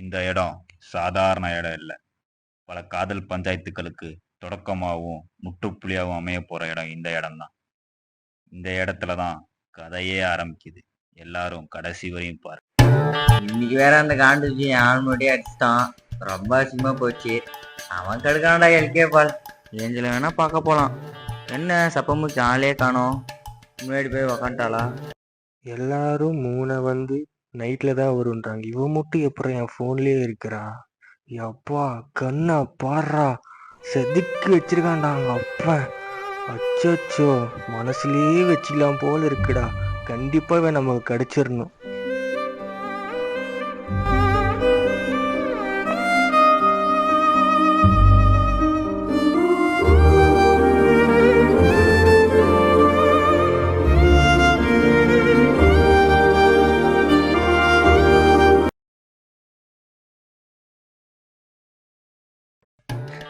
இந்த இடம் சாதாரண இடம் இல்ல. பல காதல் பஞ்சாயத்துக்களுக்கு தொடக்கமாவும், முற்றுப்புள்ளியாவும் அமையப் போற இடம் இந்த இடம்தான். இந்த இடத்துல தான் கதையே ஆரம்பிக்குது. எல்லாரும் கடைசி வரையும் பாருங்க. இன்னைக்கு வேற அந்த காண்டுச்சு ஆள் முன்னாடியே அடிச்சிட்டான். ரொம்ப அசிங்கமா போச்சு. அவன் கெடுக்கானடா எல்கே பால். ஏஞ்சல வேணா பார்க்க போலாம். என்ன சப்பமுக்கு ஆளே காணோம். முன்னாடி போய் உக்காண்டாளா? எல்லாரும் மூணை வந்து நைட்ல தான் வருன்றாங்க. இவன் மட்டும் எப்பறம் என் ஃபோன்லயே இருக்கிறா? அப்பா கண்ணா பாடுறா, செதுக்கி வச்சிருக்கான்டாங்க அப்ப. அச்சோ, மனசுலயே வச்சுக்கலாம் போல இருக்குடா. கண்டிப்பா இவன் நமக்கு கிடைச்சிடணும்.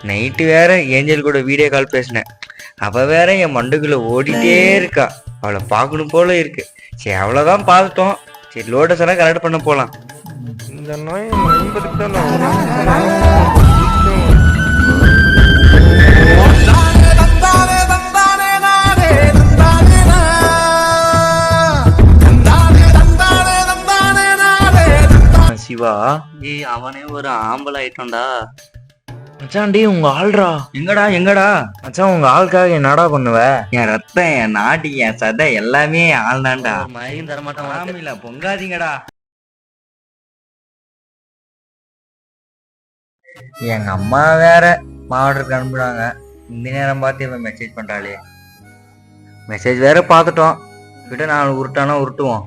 நைட்டு வேற ஏஞ்சல் கூட வீடியோ கால் பேசினேன். அவ வேற என் மண்டுக்குள்ள ஓடிட்டே இருக்கா. அவளை பார்க்கணும் போல இருக்கு. சரி அவ்வளவுதான் பார்த்துட்டோம். சரி லோட்டஸ் எல்லாம் கரெக்ட் பண்ண போலாம். இந்த நோய் நண்பருக்கு தான் சிவா அவனே ஒரு ஆம்பளை ஆயிட்டோம்டா. மச்சான்டி உங்க ஆள்ரா. எங்கடா மச்சான் உங்க ஆளுக்காக என்னடா பண்ணுவ? என் ரத்தம், என் நாடி, என் சதை எல்லாமே ஆள் தான்டா. மயக்கம் தரமாட்டான். இல்ல பொங்காதீங்கடா. எங்க அம்மா வேற மாவட்டத்துக்கு அனுப்புறாங்க. இந்த நேரம் பார்த்து இவன் மெசேஜ் பண்றாளே. மெசேஜ் வேற பார்த்துட்டோம். விட நான் உருட்டானா உருட்டுவோம்.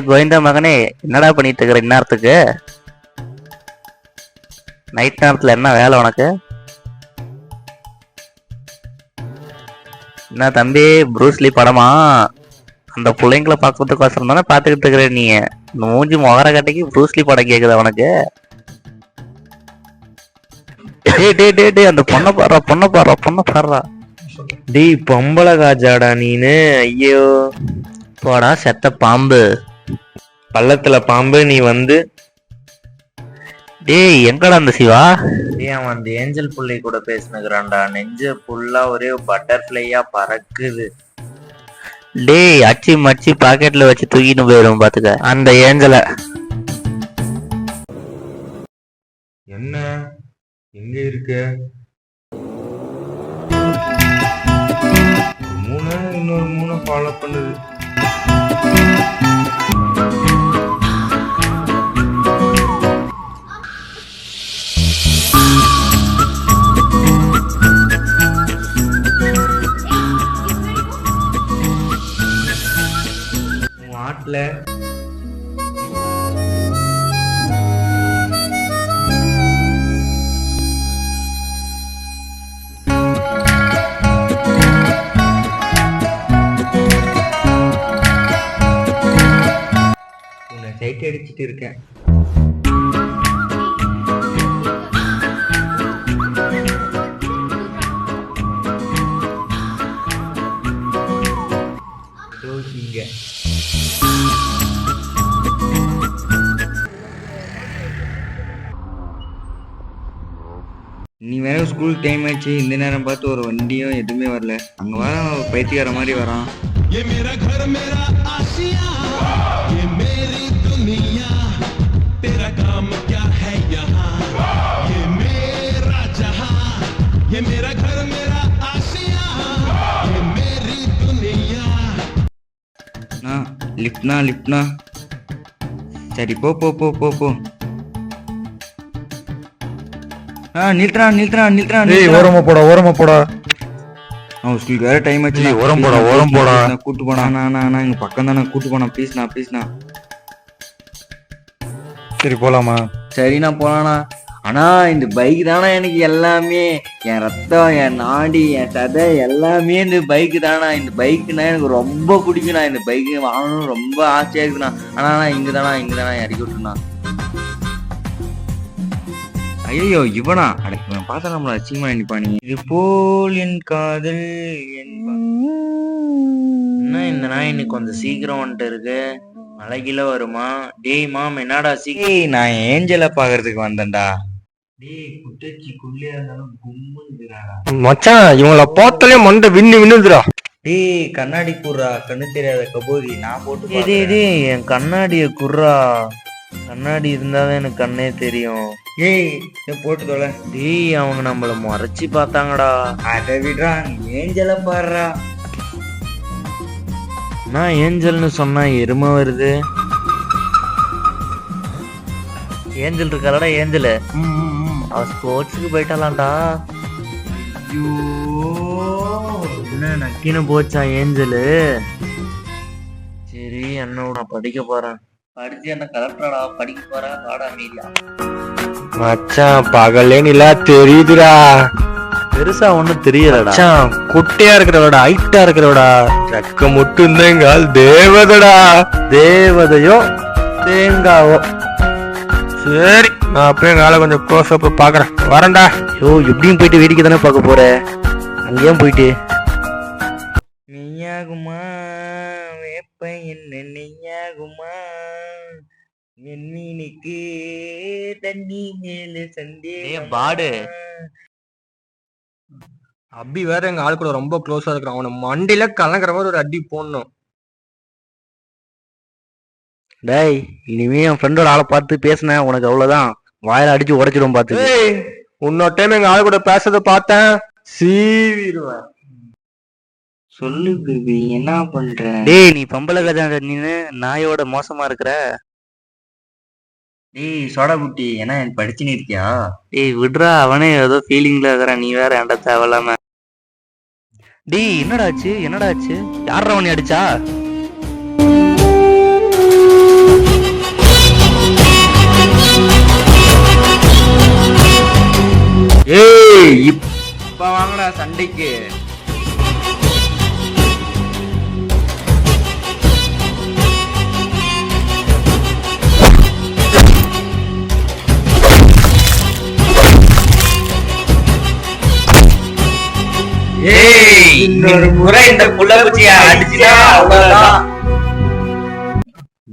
கோவிந்தா மகனே, என்னடா பண்ணிட்டு இருக்கிற இந்நேரத்துக்கு? நைட் நேரத்துல என்ன வேலை உனக்கு? என்ன தம்பி, ப்ரூஸ்லி படமா? அந்த பிள்ளைங்களை பார்க்கறதுக்கோசரம் தானே பார்த்துக்கிட்டு இருக்கிற நீ? இந்த மூஞ்சி முகர கட்டைக்கு ப்ரூஸ்லி படம் கேக்குதா உனக்கு? டே அந்த பொண்ணை பாடுறா. டேய் பொம்பளை காஜாடா நீனு. ஐயோ போடா செத்த பாம்பு. பள்ளத்துல பாம்பு நீ வந்து. டேய் எங்கடா அந்த சிவா? அவன் அந்த ஏஞ்சல் புள்ளை கூட பேசினுக்குறான்டா. நெஞ்ச புல்லா ஒரே பட்டர்ஃபிளையா பறக்குது. டேய் அச்சி மச்சி பாக்கெட்ல வச்சு தூக்கிட்டு போயிடும் பாத்துக்க அந்த ஏஞ்சலை. என்ன எங்க இருக்க? இன்னொரு மூணு ஃபாலோ பண்ணுது. ஆட்ல சைட் அடிச்சுட்டு இருக்கேன். இங்க நீ வேற ஸ்கூல் டைம் ஆச்சு. இந்த நேரம் பார்த்து ஒரு வண்டியும் எதுவுமே வரல. அங்க வர பைத்தியக்கார மாதிரி வரான். லிப்ட்னா சரி போ. நில்றான். ஓரமா போடா. அவன் ஸ்கூலுக்கு வேற டைம் ஆச்சு. ஓரம் போடா. கூட்டு போனா நான் இங்க பக்கம் தானே கூட்டு போனா. ப்ளீஸ்ண்ணா. சரி போலாமா? சரிண்ணா போலாண்ணா. ஆனா இந்த பைக் தானா எனக்கு எல்லாமே. என் ரத்தம், என் நாடி, என் சதை எல்லாமே இந்த பைக்கு தானா. இந்த பைக்குனா எனக்கு ரொம்ப பிடிக்குண்ணா. இந்த பைக்கு வாங்கணும் ரொம்ப ஆசையா இருக்குண்ணா. ஆனா இங்கதானா இறக்கி விட்டுருண்ணா. ஐயோ இவனா அடக்கு பார்த்தா நம்மள அச்சிங்கமா நிப்பானி. இது போல் என் காதல் என்ன இந்த நாய் இன்னைக்கு கொஞ்சம் சீக்கிரம் வந்துட்டு இருக்கு. மழை கீழே வருமா? டேய் மாம் என்னடா சீக்கிரம். நான் ஏஞ்சலை பாக்குறதுக்கு வந்தேன்டா. டேய் குட்டச்சி குள்ளியா இருந்தாலும் கும்முன்னுறாடா. மச்சான் இவங்கள பார்த்தாலே மண்டை விண்ணுதுடா. டேய் கண்ணாடி குர்ரா, கண்ணு தெரியாத கபோதி நான் போட்டு. டேய் என் கண்ணாடிய குர்ரா, கண்ணாடி இருந்தாதான் எனக்கு கண்ணே தெரியும். ஏய் போட்டு தொலை. டேய் அவங்க நம்மள மறைச்சு பார்த்தாங்கடா. அதை விடுறா, ஏஞ்சல பாடுறா. நான் ஏஞ்சல்னு சொன்னா எருமை வருது. ஏஞ்சல் இருக்காளடா ஏஞ்சல். அவ ஸ்போர்ட்ஸுக்கு போயிட்டாலாம்டா. ஐயோ என்ன நக்கின்னு போச்சா ஏஞ்சலு. சரி என்னோட நான் படிக்க போறேன். படிச்சு என்ன கலெக்டரா படிக்க போறா வாடா மீடியா. மச்சான் பகலே நிலா தெரியுதுடா. பெருசா ஒண்ணும் தெரியலடா. மச்சான் குட்டையா இருக்கிறவடா ஹைட்டா இருக்கிறவடா ரெக்க மட்டும் தான் தேவதடா. தேவதையோ தேங்காவோ. சரி நான் அப்படியே காலை கொஞ்சம் க்ளோஸ் அப் பாக்குறேன், வரேன்டா. ஐயோ எப்படியும் போயிட்டு வேடிக்கை தானே பார்க்க போற, அங்கேயும் போயிட்டு. நெய்யாகுமா வேப்ப என்ன நெய்யாகுமா, மீனுக்கு தண்ணி மேல சந்தே பாடு. அபி வேற எங்க ஆள் கூட ரொம்ப க்ளோஸா இருக்கிறான். அவனை மண்டியில கலங்குற மாதிரி ஒரு அடி போடணும். டேய் இனிமே என் ஃப்ரெண்டோட ஆளை பார்த்து பேசினேன் உனக்கு அவ்வளவுதான், வாயில அடிச்சு உடைச்சிடும் பார்த்து. இன்னொரு டைம் எங்க ஆள் கூட பேசுறத பார்த்தேன் சீவிடுவேன். சொல்லு பேபி என்ன பண்ற. டேய் நீ பொம்பளை கதை நீனு நாயோட மோசமா இருக்கிற. டேய் சோடா குட்டி என்ன படிச்சுன்னு இருக்கியா. டேய் விட்றா, அவனே ஏதோ ஃபீலிங்ல இருக்கிறான், நீ வேற ஏன்டா தேவையில்லாம. டேய் என்னடாச்சு என்னடாச்சு, யாரா உன்னை அடிச்சா. ஏய் இப்ப வாங்கடா சண்டைக்கு. ஏய் இன்னொரு முறை இந்த புள்ளக்குச்சிய அடிச்சினா அவ்வளவுதான்.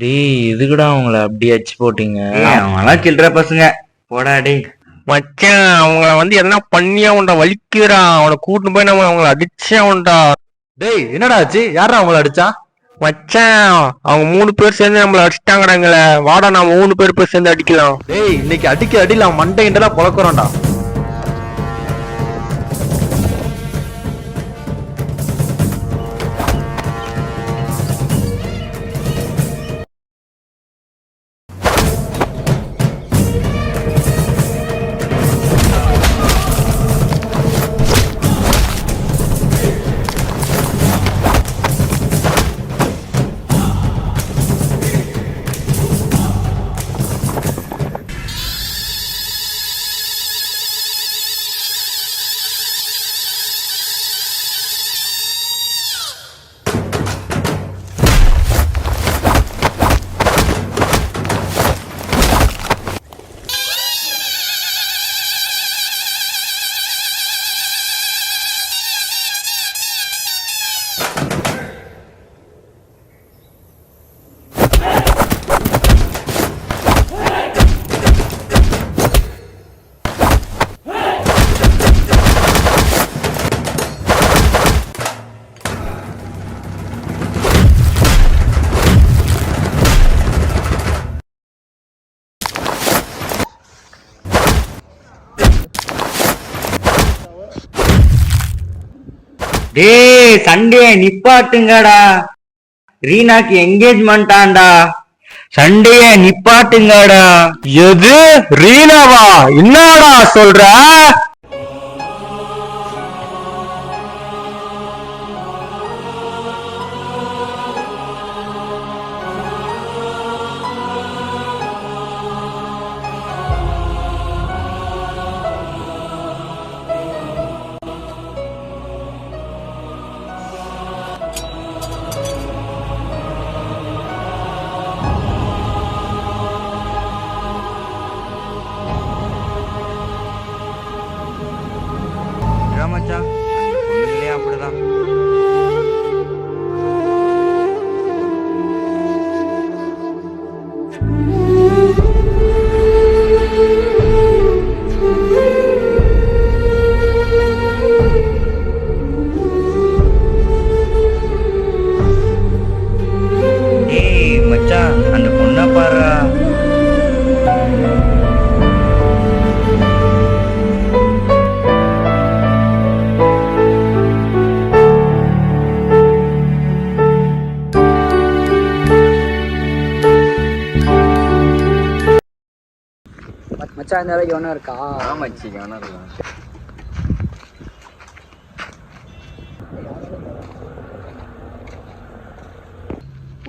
டேய் எதுக்குடா அவங்கள அப்படி அடிச்சு போட்டீங்க? அவங்களாம் சில்லற பசங்க போடா. டேய் மச்சான் அவங்கள வந்து என்ன பண்ணியா உண்டா வலிக்கிறான். அவனை கூட்டு போய் நம்ம அவங்கள அடிச்சா உண்டா. டேய் என்னடா ஆச்சு, யாரா அவங்கள அடிச்சா? மச்சான் அவங்க 3 பேர் சேர்ந்து நம்மள அடிச்சிட்டாங்கடாங்களே, வாடா நாம 3 பேர் சேர்ந்து அடிக்கலாம். டேய் இன்னைக்கு அடிக்க அடிலாம் மண்டை கிண்டலாம் பொழக்கிறோம்டா. டேய் சண்டே நிப்பாட்டுங்கடா, ரீனாக்கு என்கேஜ்மெண்ட் ஆண்டா. சண்டைய நிப்பாட்டுங்கடா. எது ரீனாவா? என்னடா சொல்ற? மச்சான், அந்த பொண்ணுங்களே அப்படிதான். ஏய் மச்சான், அந்த பொண்ணை பாருடா. மச்சான் இந்த வேலைக்கு ஒன்றும் இருக்கா? ஆமாச்சி, வேணா இருக்கலாம்.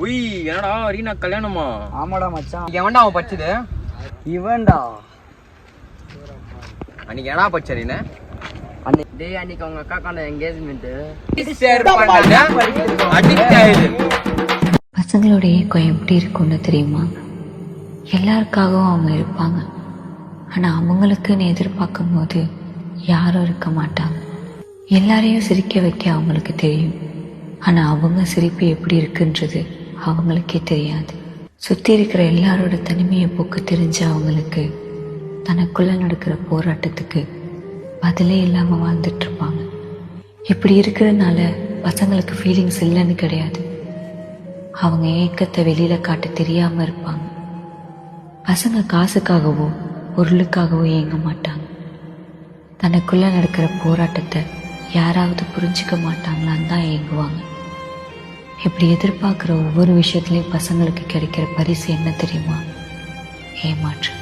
உய், என்னடா ரீனா கல்யாணமா? ஆமாடா மச்சான். எவன்டா அவன் படிச்சது? இவன்டா அன்னைக்கு என்ன படிச்ச ரீனா? அன்னைக்கு அவங்க அக்காக்கான என்கேஜ்மெண்ட். பசங்களோட ஏக்கம் எப்படி இருக்கும்னு தெரியுமா? எல்லாருக்காகவும் அவங்க இருப்பாங்க, ஆனால் அவங்களுக்குன்னு எதிர்பார்க்கும் போது யாரும் இருக்க மாட்டாங்க. எல்லாரையும் சிரிக்க வைக்க அவங்களுக்கு தெரியும், ஆனால் அவங்க சிரிப்பு எப்படி இருக்குன்றது அவங்களுக்கே தெரியாது. சுற்றி இருக்கிற எல்லாரோட தனிமையை போக்க தெரிஞ்ச அவங்களுக்கு தனக்குள்ள நடக்கிற போராட்டத்துக்கு பதிலே இல்லாமல் வாழ்ந்துட்டு இருப்பாங்க. இப்படி இருக்கிறதுனால பசங்களுக்கு ஃபீலிங்ஸ் இல்லைன்னு கிடையாது, அவங்க ஏக்கத்தை வெளியில காட்ட தெரியாம இருப்பாங்க. பசங்க காசுக்காகவோ பொருளுக்காகவோ ஏங்க மாட்டாங்க. தனக்குள்ள நடக்கிற போராட்டத்தை யாராவது புரிஞ்சுக்க மாட்டாங்களான்னு தான் ஏங்குவாங்க. இப்படி எதிர்பார்க்குற ஒவ்வொரு விஷயத்துலையும் பசங்களுக்கு கிடைக்கிற பரிசு என்ன தெரியுமா? ஏமாற்றம்.